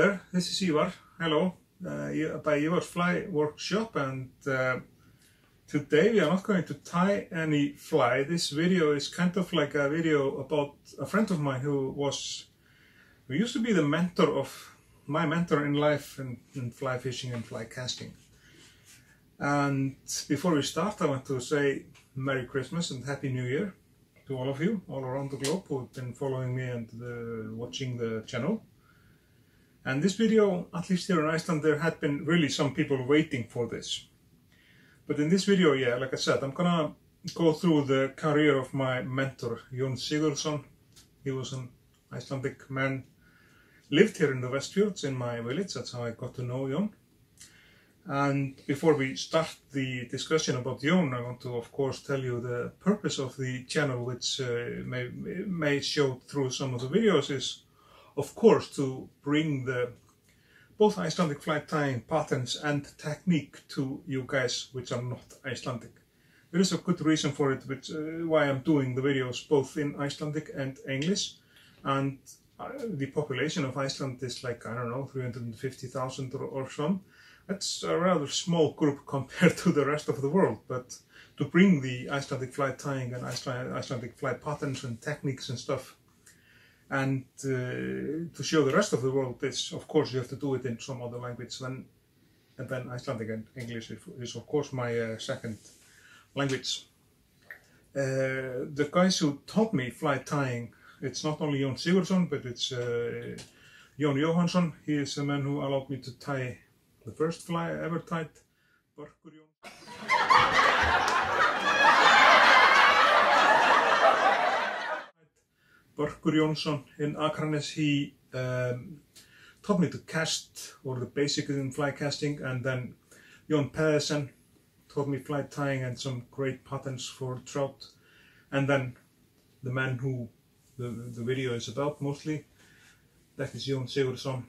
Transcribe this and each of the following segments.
there, this is Ívar. Hello, by Ívar's Fly Workshop, and today we are not going to tie any fly. This video is kind of like a video about a friend of mine who used to be the mentor of my mentor in life in fly fishing and fly casting. And before we start, I want to say Merry Christmas and Happy New Year to all of you all around the globe who have been following me and watching the channel. And this video, at least here in Iceland, there had been really some people waiting for this. But in this video, yeah, like I said, I'm gonna go through the career of my mentor, Jón Sigurðsson. He was an Icelandic man, lived here in the Westfjords in my village. That's how I got to know Jón. And before we start the discussion about Jón, I want to, of course, tell you the purpose of the channel, which may show through some of the videos, is, of course, to bring both Icelandic fly tying patterns and technique to you guys which are not Icelandic. There is a good reason for it, which why I'm doing the videos both in Icelandic and English. And the population of Iceland is like, I don't know, 350,000 or so. That's a rather small group compared to the rest of the world, but to bring the Icelandic fly tying and Icelandic fly patterns and techniques and stuff, and to show the rest of the world, is, of course, you have to do it in some other language and then Icelandic and English is of course my second language. The guys who taught me fly tying, it's not only Jón Sigurðsson, but it's Jón Jóhannsson. He is the man who allowed me to tie the first fly I ever tied, Börkur Jónsson in Akranes. He taught me to cast, or the basics in fly casting, and then Jón Pedersen taught me fly tying and some great patterns for trout. And then the man who the video is about mostly, that is Jón Sigurðsson.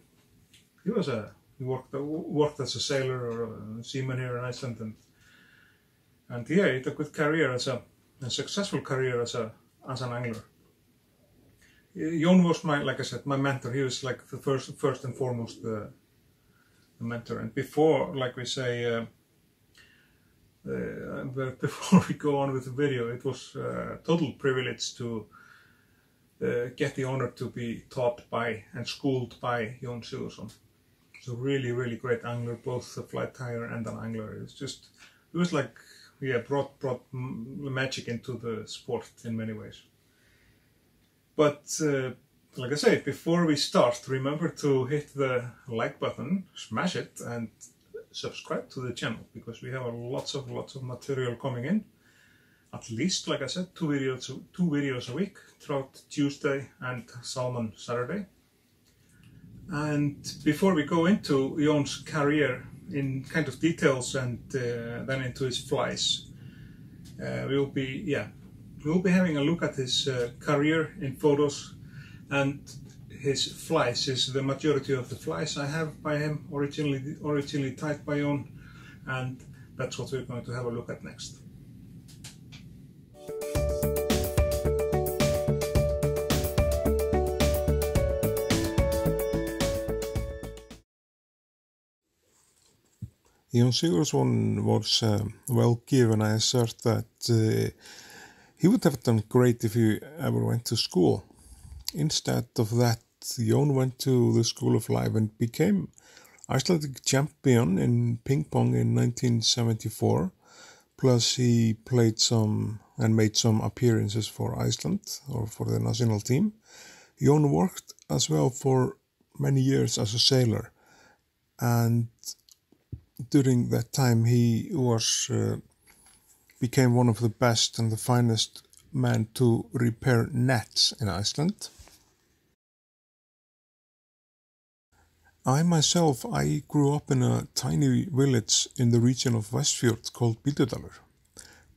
He worked as a sailor or a seaman here in Iceland, and yeah, he had a good career a successful career as an angler. Jón was like I said, my mentor. He was like the first and foremost the mentor. And before, like we say, before we go on with the video, it was a total privilege to get the honor to be taught by and schooled by Jón Sigurðsson. He's a really, really great angler, both a fly tyer and an angler. It was like, yeah, brought magic into the sport in many ways. But like I say, before we start, remember to hit the like button, smash it, and subscribe to the channel, because we have lots of material coming in. At least, like I said, two videos a week, Trout Tuesday and Salmon Saturday. And before we go into Jón's career in kind of details and then into his flies, we'll be having a look at his career in photos, and his flies is the majority of the flies I have by him, originally tied by Jón, and that's what we're going to have a look at next. Jón Sigurðsson was well given. I assert that he would have done great if he ever went to school. Instead of that, Jón went to the School of Life and became Icelandic champion in ping pong in 1974. Plus he played some and made some appearances for Iceland, or for the national team. Jón worked as well for many years as a sailor, and during that time he became one of the best and the finest men to repair nets in Iceland. I myself grew up in a tiny village in the region of Westfjord called Bíldudalur.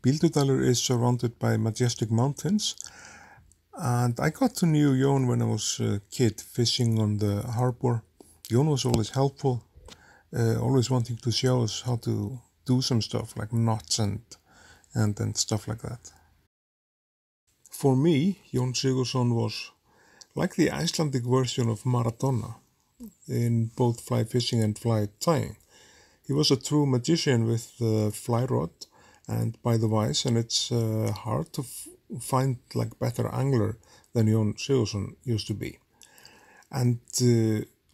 Bíldudalur is surrounded by majestic mountains, and I got to know Jón when I was a kid, fishing on the harbor. Jón was always helpful, always wanting to show us how to do some stuff like knots and stuff like that. For me, Jón Sigurðsson was like the Icelandic version of Maradona. in both fly fishing and fly tying. He was a true magician with the fly rod and by the vise, and it's hard to find like better angler than Jón Sigurðsson used to be. And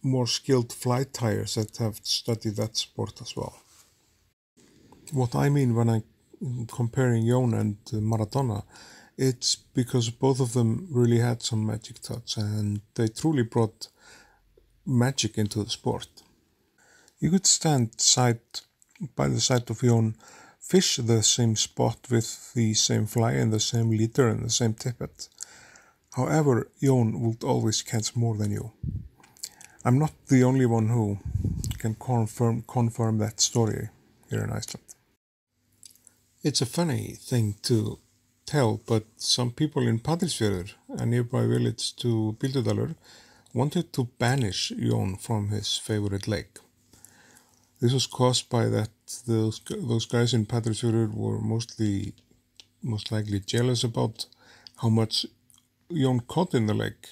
more skilled fly tyers that have studied that sport as well. What I mean when I'm comparing Jón and Maradona, it's because both of them really had some magic touch and they truly brought magic into the sport. You could stand by the side of Jón, fish the same spot with the same fly and the same leader and the same tippet. However, Jón would always catch more than you. I'm not the only one who can confirm that story here in Iceland. It's a funny thing to tell, but some people in Patreksfjörður, a nearby village to Bíldudalur, wanted to banish Jón from his favorite lake. This was caused by that those guys in Patreksfjörður were most likely jealous about how much Jón caught in the lake,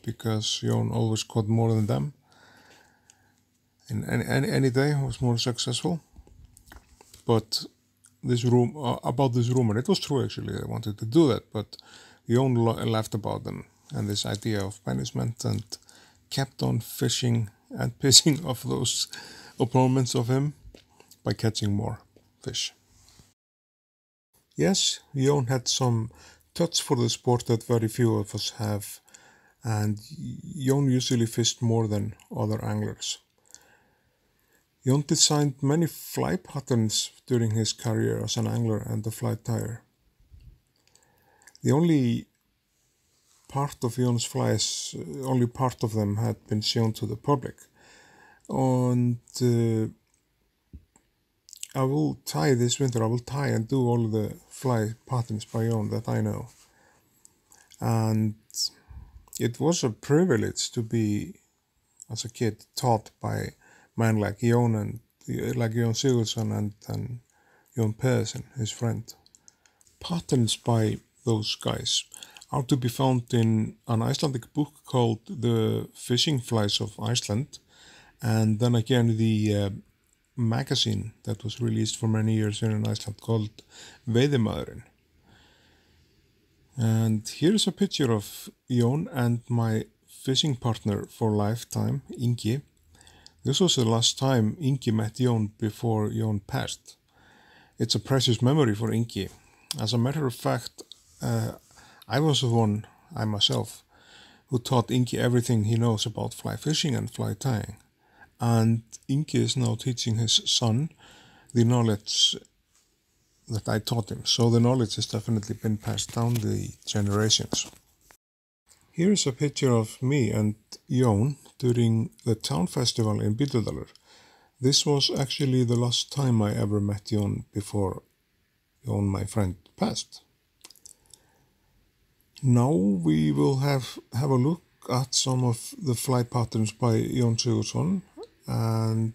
because Jón always caught more than them. And any day was more successful. But about this rumor, it was true actually. They wanted to do that, but Jón laughed about them and this idea of banishment and kept on fishing and pissing off those opponents of him by catching more fish. Yes, Jón had some touch for the sport that very few of us have, and Jón usually fished more than other anglers. Jón designed many fly patterns during his career as an angler and a fly tyer. The only part of Jón's flies, only part of them had been shown to the public. And I will tie this winter, I will tie and do all the fly patterns by Jón that I know. And it was a privilege to be, as a kid, taught by men like Jón and like Jón Sigurðsson and Jón Pedersen, his friend. Patterns by those guys are to be found in an Icelandic book called The Fishing Flies of Iceland, and then again the magazine that was released for many years here in Iceland called Veiðimaðurinn. And here is a picture of Jón and my fishing partner for lifetime, Ingi. This was the last time Ingi met Jón before Jón passed. It's a precious memory for Ingi. As a matter of fact, I was the one, I myself, who taught Ingi everything he knows about fly fishing and fly tying. And Ingi is now teaching his son the knowledge that I taught him. So the knowledge has definitely been passed down the generations. Here is a picture of me and Jón during the town festival in Bíldudalur. This was actually the last time I ever met Jón before Jón, my friend, passed. Now we will have a look at some of the fly patterns by Jón Sigurðsson, and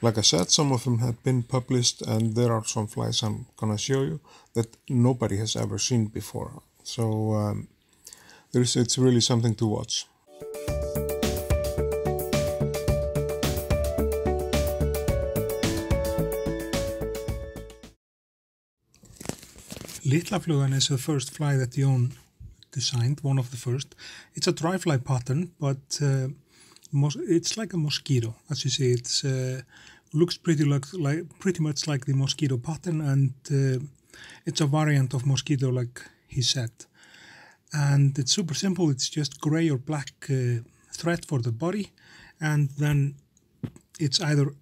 like I said, some of them have been published, and there are some flies I'm gonna show you that nobody has ever seen before. So it's really something to watch. Litlaflugan is the first fly that Jón designed, one of the first. It's a dryfly pattern, but it's like a mosquito. As you see, it looks pretty much like the mosquito pattern, and it's a variant of mosquito, like he said. And it's super simple. It's just gray or black thread for the body, and then it's either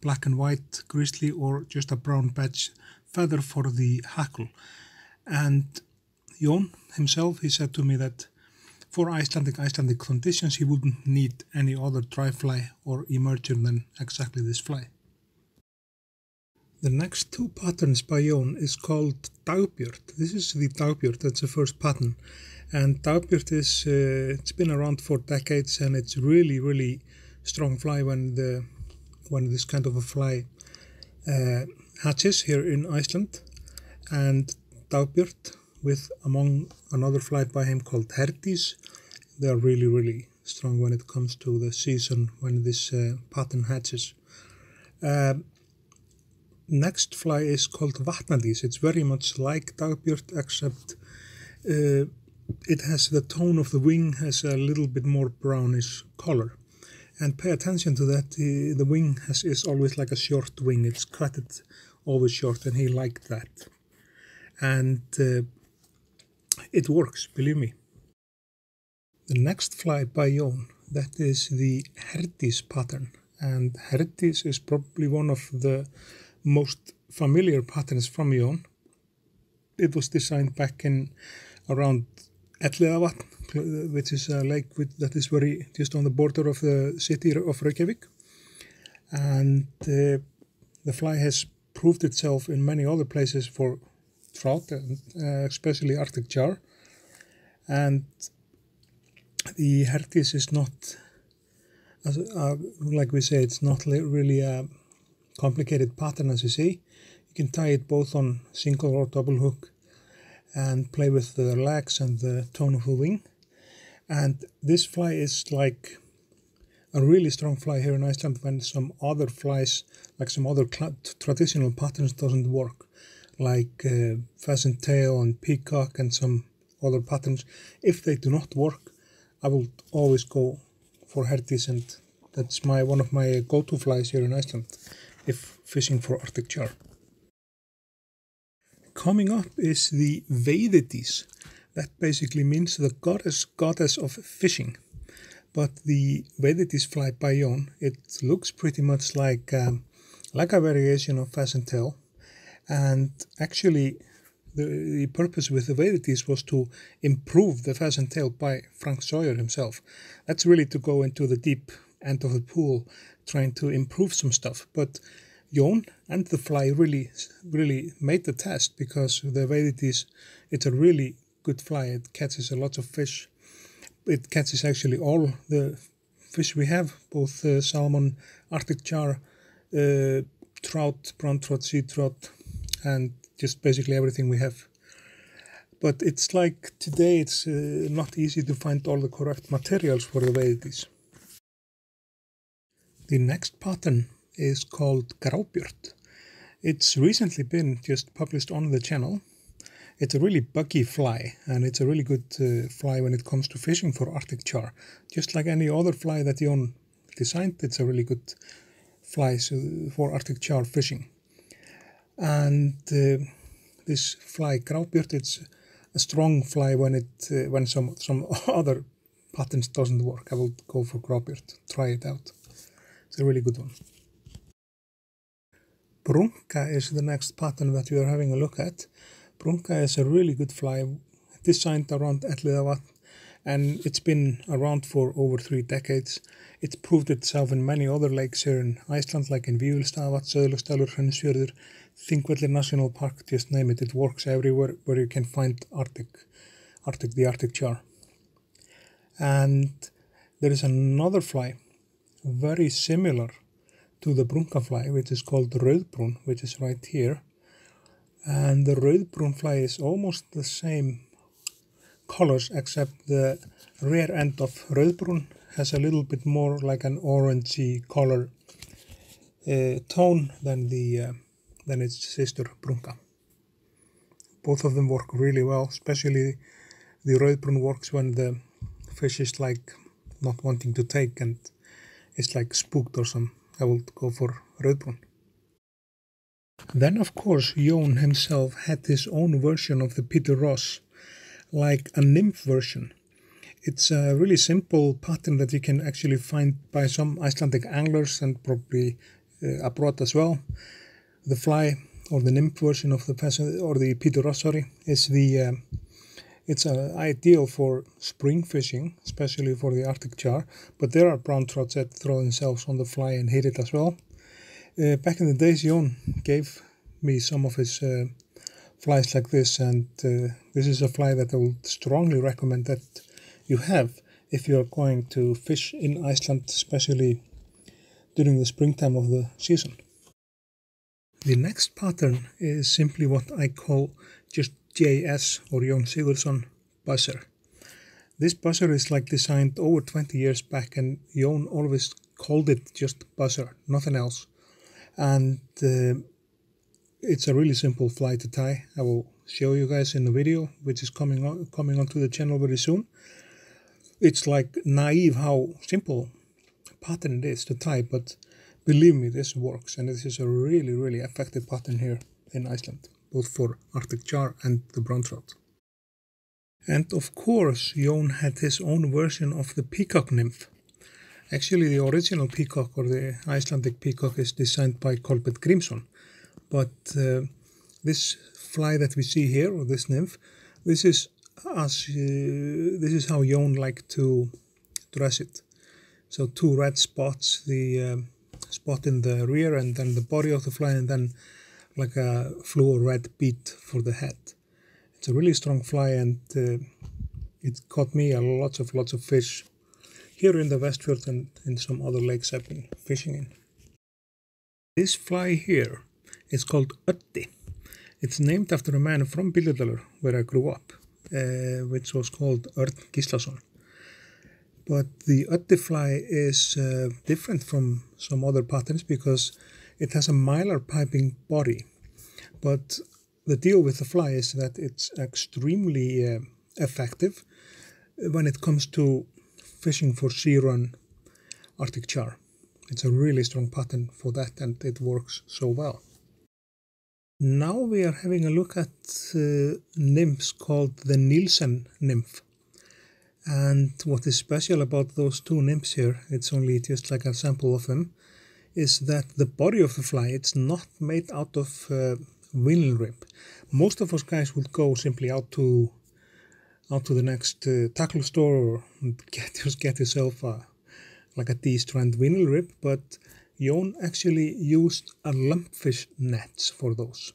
black and white grizzly or just a brown badge feather for the hackle. And Jón himself, he said to me that for Icelandic conditions he wouldn't need any other dry fly or emerger than exactly this fly. The next two patterns by Jón is called Dagbjört. This is the Dagbjört, that's the first pattern. And Dagbjört is, it's been around for decades, and it's really strong fly when this kind of a fly hatches here in Iceland. And Dagbjört, with among another fly by him called Herdís, they are really strong when it comes to the season when this pattern hatches. Next fly is called vatnadís. It's very much like dagbjört, except it has the tone of the wing has a little bit more brownish color. And pay attention to that, the wing is always like a short wing. It's cutted always short, and he liked that. And it works, believe me. The next fly by Jón, that is the herdís pattern. And herdís is probably one of the most familiar patterns from Jón. It was designed back in around Elliðavatn, which is a lake that is very just on the border of the city of Reykjavík. And the fly has proved itself in many other places for trout, and especially Arctic char. And the herdís is not, like we say, it's not really a complicated pattern as you see. You can tie it both on single or double hook and play with the legs and the tone of the wing. And this fly is like a really strong fly here in Iceland when some other flies, like some other traditional patterns, doesn't work, like pheasant tail and peacock and some other patterns. If they do not work, I will always go for herdís, and that's one of my go-to flies here in Iceland if fishing for Arctic char. Coming up is the veiðidís. That basically means the goddess of fishing. But the veiðidís fly by Jón, it looks pretty much like a variation of pheasant tail. And actually, the purpose with the veiðidís was to improve the pheasant tail by Frank Sawyer himself. That's really to go into the deep end of the pool, trying to improve some stuff. But Jón and the fly really made the test, because the veiðidís, it's a really good fly. It catches a lot of fish. It catches actually all the fish we have, both salmon, Arctic char, trout, browntrout, sea trout, and just basically everything we have. But it's like today it's not easy to find all the correct materials for the veiðidís. The next pattern is called grábjört. It's recently been just published on the channel. It's a really buggy fly, and it's a really good fly when it comes to fishing for Arctic char. Just like any other fly that Jón designed, it's a really good fly for Arctic char fishing. And this fly grábjört, it's a strong fly when some other patterns doesn't work. I will go for grábjört. Try it out. It's a really good one. Brunka is the next pattern that we are having a look at. Brunka is a really good fly, designed around Elliðavatn, and it's been around for over 3 decades. It's proved itself in many other lakes here in Iceland, like in Vífilsstaðavatn, Sauðlauksdalur, Hraunsfjörður, Þingvellir National Park, just name it. It works everywhere where you can find the Arctic char. And there is another fly, very similar to the brunka fly, which is called rauðbrún, which is right here. And the rauðbrún fly is almost the same colors, except the rear end of rauðbrún has a little bit more like an orangey color tone than its sister brunka. Both of them work really well, especially the rauðbrún works when the fish is like not wanting to take and it's like spooked or some. I will go for rauðbrún. Then, of course, Jón himself had his own version of the Peter Ross, like a nymph version. It's a really simple pattern that you can actually find by some Icelandic anglers and probably abroad as well. The fly, or the nymph version of the Peter Ross, is it's ideal for spring fishing, especially for the Arctic char. But there are brown trouts that throw themselves on the fly and hit it as well. Back in the days, Jón gave me some of his flies like this, and this is a fly that I would strongly recommend that you have if you are going to fish in Iceland, especially during the springtime of the season. The next pattern is simply what I call just JS, or Jón Sigurðsson buzzer. This buzzer is like designed over 20 years back, and Jón always called it just buzzer, nothing else. And it's a really simple fly to tie. I will show you guys in the video, which is coming onto the channel very soon. It's like naive how simple pattern it is to tie, but believe me, this works, and this is a really, really effective pattern here in Iceland, both for Arctic char and the brown trout. And of course, Jón had his own version of the peacock nymph. Actually, the original peacock, or the Icelandic peacock, is designed by Kristinsson. But this fly that we see here, or this nymph, this is how Jón liked to dress it. So 2 red spots, the spot in the rear and then the body of the fly, and then like a fluo red bead for the head. It's a really strong fly, and it caught me lots of fish here in the Westfjord and in some other lakes I've been fishing in. This fly here is called Öddi. It's named after a man from Bíldudalur, where I grew up, which was called Örn Gíslason. But the Öddi fly is different from some other patterns because it has a mylar piping body. But the deal with the fly is that it's extremely effective when it comes to fishing for sea-run Arctic char. It's a really strong pattern for that, and it works so well. Now we are having a look at nymphs called the Nielsen nymph. And what is special about those 2 nymphs here, it's only just like a sample of them, is that the body of the fly, it's not made out of vinyl rib. Most of us guys would go simply out to the next tackle store or get yourself like a D-strand vinyl rib, but Jón actually used a lumpfish nets for those.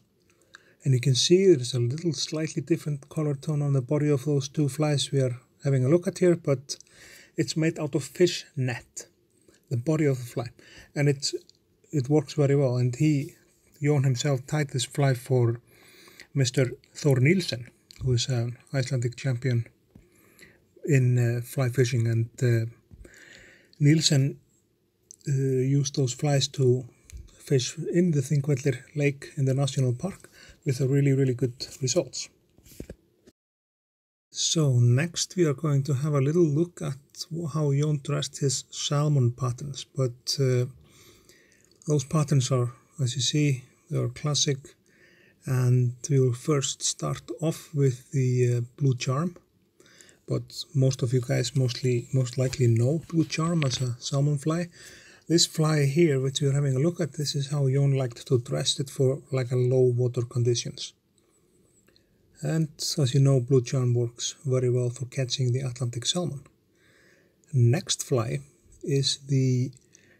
And you can see there's a little slightly different color tone on the body of those 2 flies we are having a look at here, but it's made out of fish net, the body of the fly, and it works very well. And Jón himself tied this fly for Mr. Thor Nielsen, who is an Icelandic champion in fly fishing, and Nielsen used those flies to fish in the Þingvellir Lake in the national park with a really, really good results. So next we are going to have a little look at how Jón dressed his salmon patterns, but those patterns are, as you see, they are classic, and we will first start off with the blue charm. But most of you guys most likely know blue charm as a salmon fly. This fly here, which we are having a look at, this is how Jón liked to dress it for like a low water conditions. And as you know, blue charm works very well for catching the Atlantic salmon. Next fly is the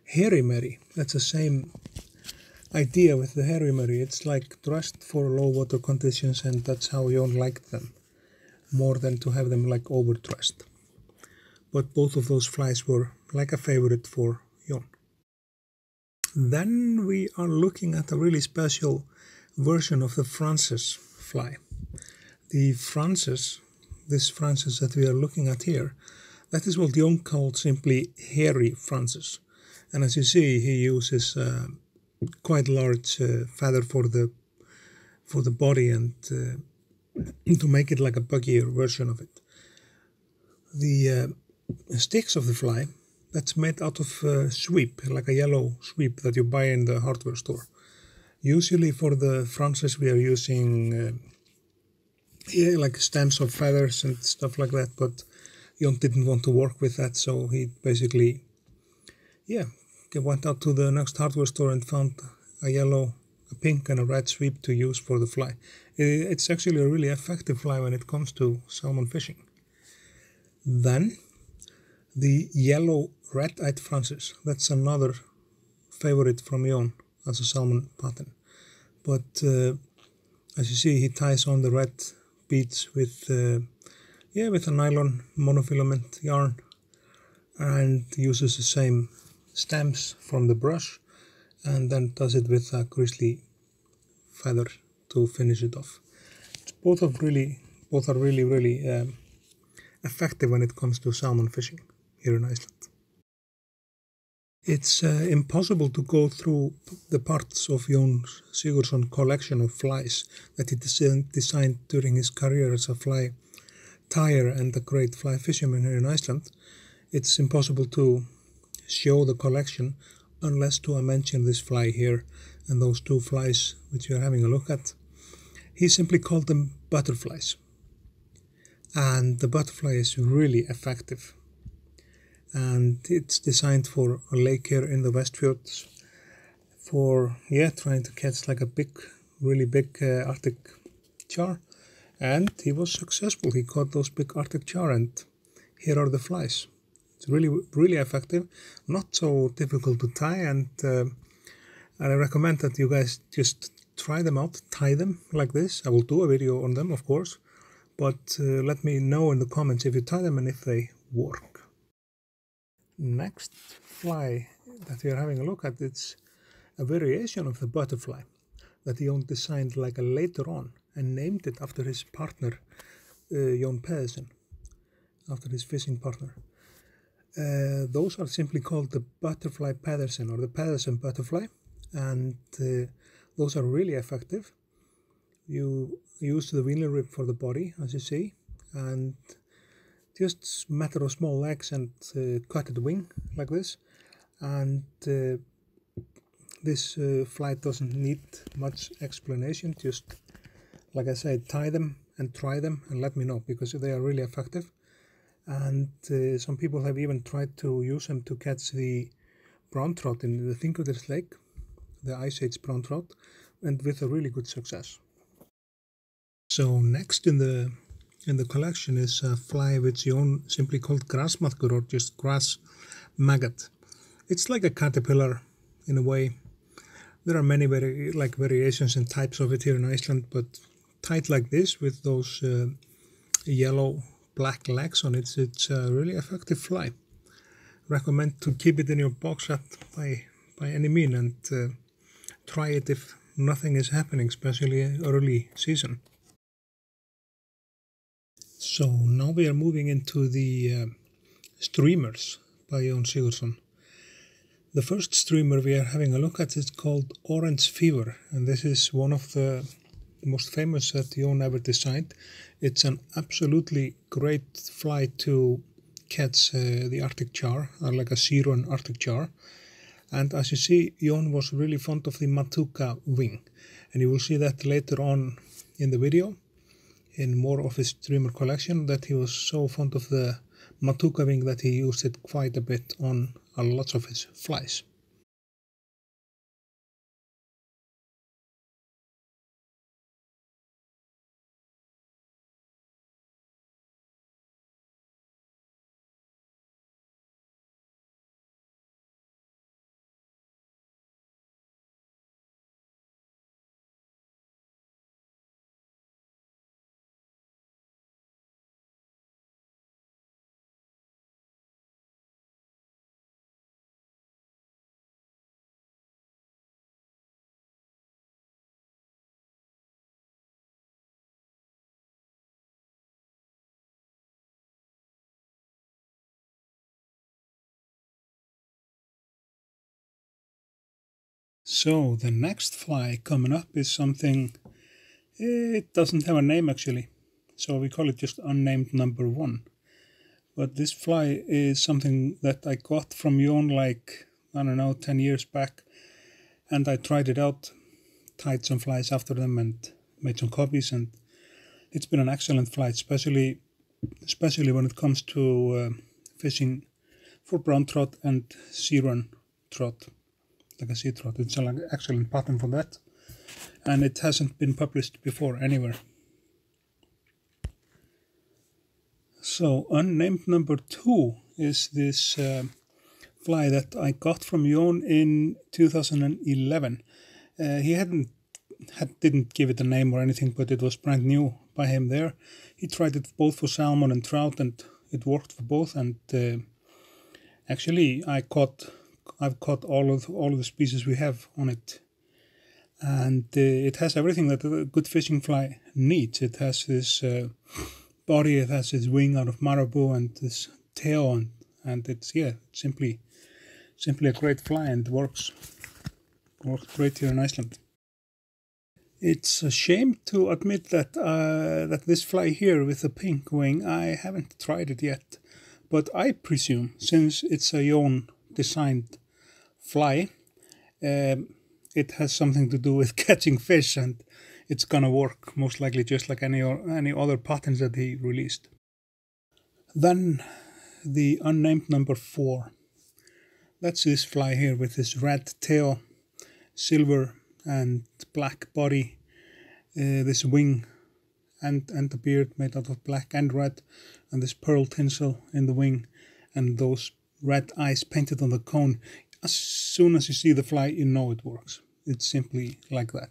hairy Mary. That's the same idea with the hairy Mary. It's like dressed for low water conditions, and that's how Jón liked them, more than to have them like overdressed. But both of those flies were like a favorite for Jón. Then we are looking at a really special version of the Francis fly. The Francis, this Francis that we are looking at here, that is what Jón called simply hairy Francis. And as you see, he uses quite large feather for the body, and to make it like a buggier version of it. The sticks of the fly, that's made out of sweep, like a yellow sweep that you buy in the hardware store. Usually for the Francis we are using like stems of feathers and stuff like that, but Jón didn't want to work with that, so he basically went out to the next hardware store and found a yellow, a pink and a red sweep to use for the fly. It's actually a really effective fly when it comes to salmon fishing. Then the yellow red-eyed Francis, that's another favorite from Jón as a salmon pattern. But as you see, he ties on the red beads with a nylon monofilament yarn, and uses the same stems from the brush, and then does it with a grizzly feather to finish it off. Both are really effective when it comes to salmon fishing here in Iceland. It's impossible to go through the parts of Jón Sigurðsson collection of flies that he designed during his career as a fly tyer and a great fly fisherman here in Iceland. It's impossible to show the collection unless to mention this fly here and those two flies which you are having a look at. He simply called them butterflies. And the butterfly is really effective. And it's designed for a lake here in the Westfjords for, trying to catch like a really big Arctic char. And he was successful. He caught those big Arctic char, and here are the flies. It's really, really effective, not so difficult to tie, and I recommend that you guys just try them out, tie them like this. I will do a video on them, of course, but let me know in the comments if you tie them and if they work. Next fly that we are having a look at, it's a variation of the butterfly that Jón designed like later on and named it after his partner, Jón Pedersen, after his fishing partner. Those are simply called the butterfly Pedersen or the Pedersen butterfly, and those are really effective. You use the wheeler rib for the body, as you see, and just matter of small legs and cut the wing like this, and this fly doesn't need much explanation. Just like I said, tie them and try them and let me know, because they are really effective. And some people have even tried to use them to catch the browntrout in the Þingvellir Lake, the Ice Age browntrout, and with a really good success. So next in the collection is a fly which Jón simply called grassmaðkur, or just grass maggot. It's like a caterpillar in a way. There are many variations and types of it here in Iceland, but tied like this with those yellow black legs on it, it's a really effective fly. Recommend to keep it in your box by any means, and try it if nothing is happening, especially early season. So now we are moving into the streamers by Jón Sigurðsson. The first streamer we are having a look at is called Orange Fever, and this is one of the most famous that Jón ever designed. It's an absolutely great fly to catch the Arctic char, or like a sea-run Arctic char. And as you see, Jón was really fond of the Matuka wing, and you will see that later on in the video, in more of his streamer collection, that he was so fond of the Matuka wing that he used it quite a bit on a lot of his flies. So the next fly coming up is something, it doesn't have a name actually, so we call it just unnamed number 1. But this fly is something that I got from Jón like, I don't know, 10 years back, and I tried it out, tied some flies after them and made some copies, and it's been an excellent fly, especially when it comes to fishing for brown trout and sea-run trout, like a sea trout. It's an excellent pattern for that, and it hasn't been published before anywhere. So unnamed number 2 is this fly that I got from Jón in 2011. He didn't give it a name or anything, but it was brand new by him there. He tried it both for salmon and trout, and it worked for both. And actually, I've caught all of the species we have on it, and it has everything that a good fishing fly needs. It has this body, it has its wing out of marabou and this tail, and it's simply a great fly, and works great here in Iceland. It's a shame to admit that that this fly here with the pink wing, I haven't tried it yet, but I presume since it's a Jón designed fly, it has something to do with catching fish, and it's gonna work most likely just like any other patterns that he released. Then the unnamed number 4. That's this fly here with this red tail, silver and black body, this wing and the beard made out of black and red, and this pearl tinsel in the wing, and those red eyes painted on the cone. As soon as you see the fly, you know it works. It's simply like that.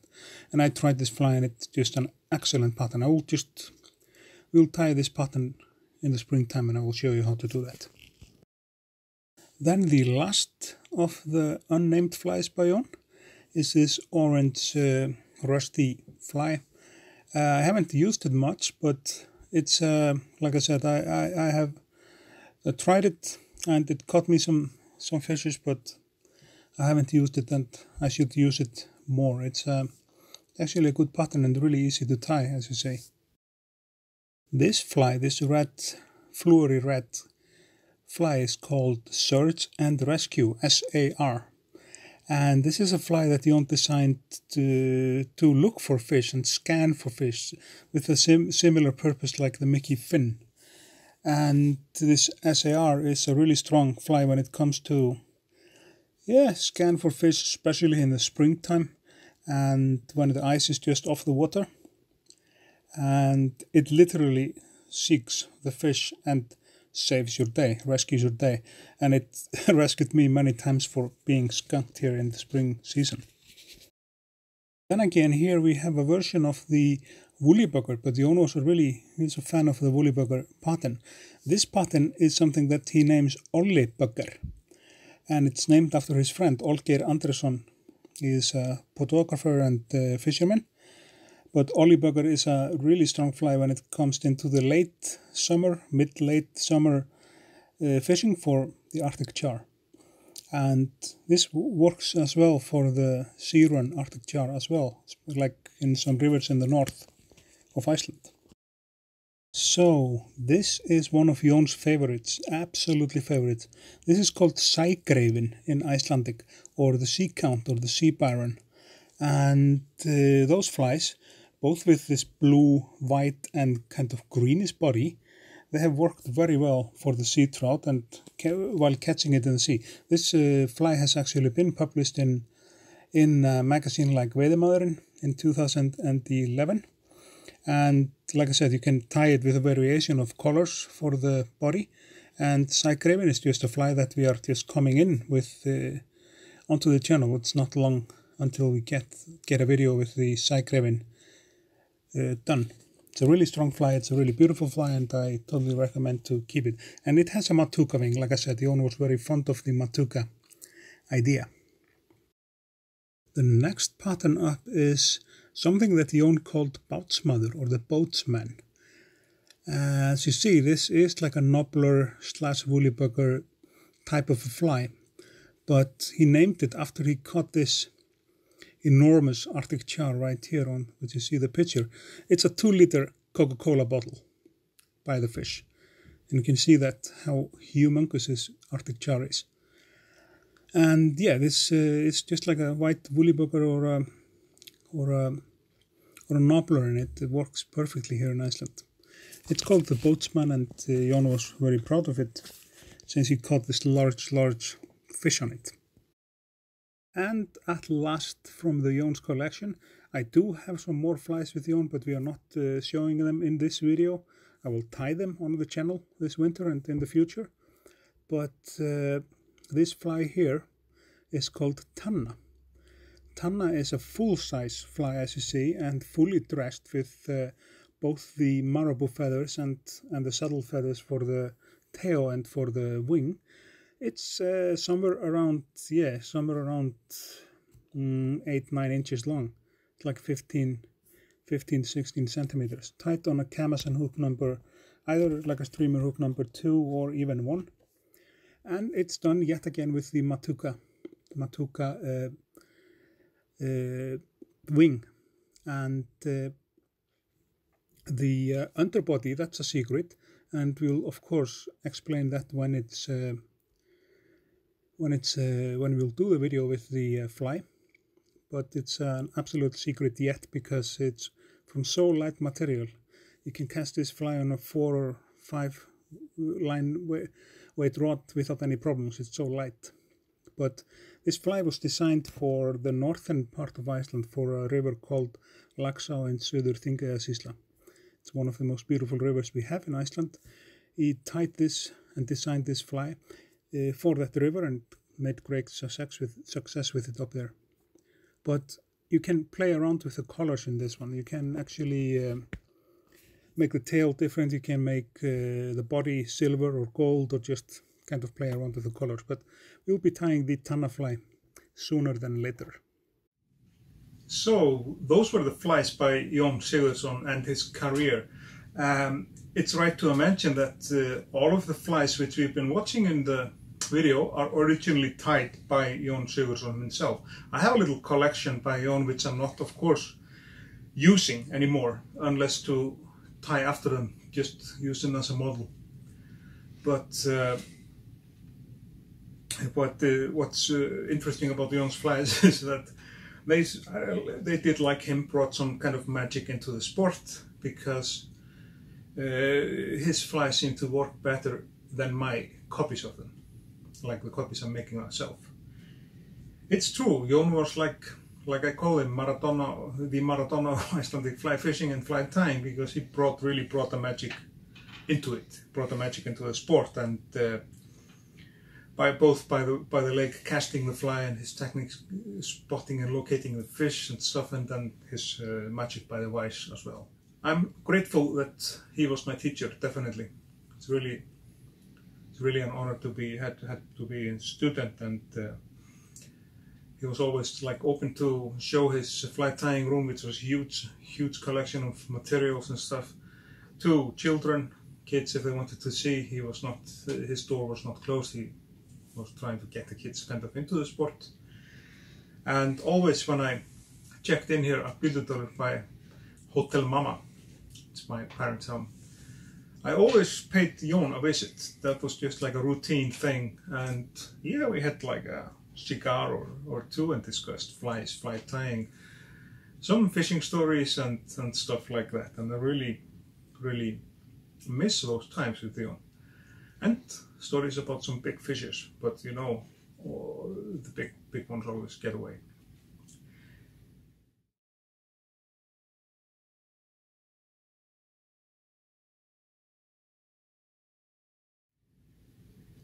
And I tried this fly, and it's just an excellent pattern. We'll tie this pattern in the springtime, and I will show you how to do that. Then the last of the unnamed flies by Jón is this orange rusty fly. I haven't used it much, but it's like I said, I have tried it, and it caught me some fishes, but I haven't used it, and I should use it more. It's actually a good pattern and really easy to tie, as you say. This fly, this red, fluory red fly, is called Search and Rescue, SAR. And this is a fly that Jón designed to look for fish and scan for fish with a similar purpose like the Mickey fin. And this SAR is a really strong fly when it comes to scan for fish, especially in the springtime and when the ice is just off the water. And it literally seeks the fish and saves your day, rescues your day. And it rescued me many times for being skunked here in the spring season. Then again, here we have a version of the woolly bugger, but Jón was he's a fan of the woolly bugger pattern. This pattern is something that he names Olli bugger, and it's named after his friend Olgeir Andrésson. He is a photographer and fisherman, but Olli bugger is a really strong fly when it comes into the late summer, mid-late summer fishing for the Arctic char. And this works as well for the sea run Arctic char as well, like in some rivers in the north of Iceland. So this is one of Jón's favorites, absolutely favorites. This is called sægreyfin in Icelandic, or the sea count, or the sea byron. And those flies, both with this blue, white and kind of greenish body, they have worked very well for the sea trout and while catching it in the sea. This fly has actually been published in a magazine like Veiðimaðurinn in 2011. And like I said, you can tie it with a variation of colors for the body. And sægreyfin is just a fly that we are just coming in with onto the channel. It's not long until we get a video with the sægreyfin done. It's a really strong fly, it's a really beautiful fly, and I totally recommend to keep it. And it has a matuka wing. Like I said, Jón was very fond of the matuka idea. The next pattern up is something that Jón called bátsmaður, or the boatsman. As you see, this is like a nobbler / woolly bugger type of a fly, but he named it after he caught this enormous Arctic char right here on which you see the picture. It's a 2-liter Coca-Cola bottle by the fish. And you can see that how humongous this Arctic char is. And yeah, this is just like a white woolly bugger or a nobbler in it. It works perfectly here in Iceland. It's called the boatsman, and Jón was very proud of it since he caught this large fish on it. And at last, from the Jón's collection, I do have some more flies with Jón, but we are not showing them in this video. I will tie them on the channel this winter and in the future. But this fly here is called Tanna. Tanna is a full-size fly, as you see, and fully dressed with both the marabou feathers and the saddle feathers for the tail and for the wing. It's somewhere around 8-9 inches long. It's like 15-16 centimeters. Tied on a Kamasan hook number either like a streamer hook number 2 or even 1. And it's done yet again with the Matuka wing. And the underbody, that's a secret, and we'll of course explain that when we'll do the video with the fly. But it's an absolute secret yet, because it's from so light material. You can cast this fly on a 4 or 5 line weight rod without any problems. It's so light. But this fly was designed for the northern part of Iceland, for a river called Laxá in Suður-Þingeyjarsýsla. It's one of the most beautiful rivers we have in Iceland. He tied this and designed this fly for that river and made great success with it up there. But you can play around with the colors in this one. You can actually make the tail different. You can make the body silver or gold, or just kind of play around with the colors. But we'll be tying the Tanna fly sooner than later. So those were the flies by Jón Sigurðsson and his career. It's right to mention that all of the flies which we've been watching in the video are originally tied by Jón Sigurðsson himself. I have a little collection by Jón which I'm not, of course, using anymore, unless to tie after them, just use them as a model. But what's interesting about Jón's flies is that they did, like him, brought some kind of magic into the sport, because his flies seem to work better than my copies of them, like the copies I'm making myself. It's true, Jón was like I call him the Maradona of Icelandic fly fishing and fly tying, because he really brought the magic into it, brought the magic into the sport, and by the lake, casting the fly, and his techniques, spotting and locating the fish and stuff, and then his magic by the wise as well. I'm grateful that he was my teacher, definitely. It's really an honor to be had to be a student, and he was always like open to show his fly tying room, which was huge collection of materials and stuff, to kids if they wanted to see. His door was not closed. He was trying to get the kids kind of into the sport. And always when I checked in here at Bíldudalur by Hotel Mama, it's my parents' home, I always paid Jón a visit. That was just like a routine thing. And yeah, we had like a cigar or two and discussed flies, fly tying, some fishing stories and stuff like that. And I really miss those times with Jón. And stories about some big fishes, but you know, the big ones always get away.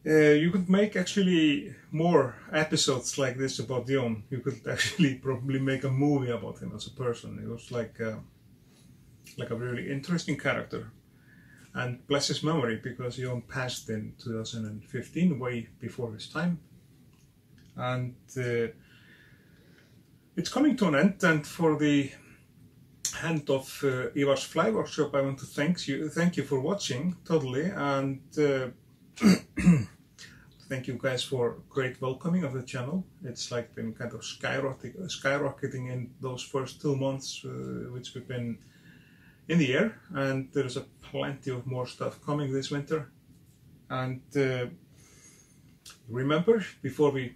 You could make actually more episodes like this about Jón. You could actually probably make a movie about him as a person. He was like a really interesting character. And bless his memory, because Jón passed in 2015, way before his time. And it's coming to an end, and for the hand of Ívar's Fly Workshop, I want to thank you for watching, totally, and thank you guys for great welcoming of the channel. It's like been kind of skyrocketing in those first 2 months, which we've been in the air, and there's plenty of more stuff coming this winter. And remember, before we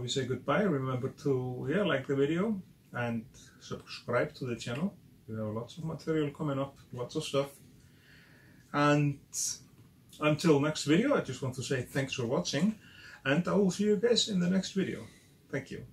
say goodbye, remember to like the video and subscribe to the channel. We have lots of material coming up, lots of stuff. And until next video, I just want to say thanks for watching, and I will see you guys in the next video. Thank you.